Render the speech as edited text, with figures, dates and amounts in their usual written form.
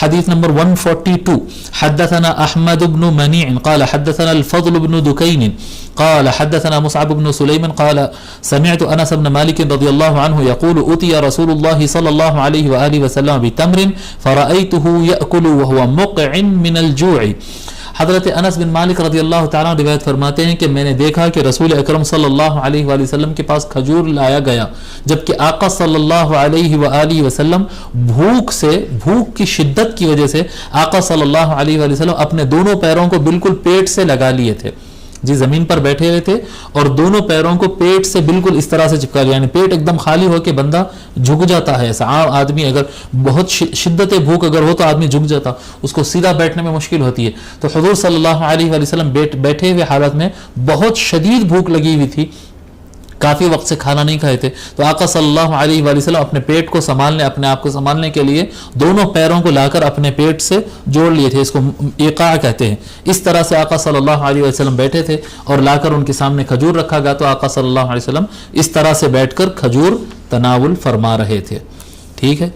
حدیث نمبر 142 حدثنا احمد بن منیع قال حدثنا الفضل بن دکین قال حدثنا مصعب بن سلیم قال سمعت انس بن مالک رضی اللہ عنہ یقول اتي رسول اللہ صلی اللہ علیہ وآلہ وسلم بتمر فرأيته يأكل وهو مقع من الجوع. حضرت انس بن مالک رضی اللہ تعالیٰ روایت فرماتے ہیں کہ میں نے دیکھا کہ رسول اکرم صلی اللہ علیہ وآلہ وسلم کے پاس کھجور لایا گیا، جبکہ آقا صلی اللہ علیہ وآلہ وسلم بھوک کی شدت کی وجہ سے آقا صلی اللہ علیہ وآلہ وسلم اپنے دونوں پیروں کو بالکل پیٹ سے لگا لیے تھے. جی زمین پر بیٹھے ہوئے تھے اور دونوں پیروں کو پیٹ سے بالکل اس طرح سے چپکا لیا، یعنی پیٹ ایک دم خالی ہو کے بندہ جھک جاتا ہے. ایسا عام آدمی اگر بہت شدت بھوک اگر ہو تو آدمی جھک جاتا، اس کو سیدھا بیٹھنے میں مشکل ہوتی ہے. تو حضور صلی اللہ علیہ وآلہ وسلم بیٹھے ہوئے حالت میں بہت شدید بھوک لگی ہوئی تھی، کافی وقت سے کھانا نہیں کھائے تھے. تو آقا صلی اللہ علیہ وآلہ وسلم اپنے پیٹ کو سنبھالنے، اپنے آپ کو سنبھالنے کے لیے دونوں پیروں کو لا کر اپنے پیٹ سے جوڑ لیے تھے. اس کو ایقاع کہتے ہیں. اس طرح سے آقا صلی اللہ علیہ وسلم بیٹھے تھے اور لا کر ان کے سامنے کھجور رکھا گیا تو آقا صلی اللہ علیہ وسلم اس طرح سے بیٹھ کر کھجور تناول فرما رہے تھے. ٹھیک ہے.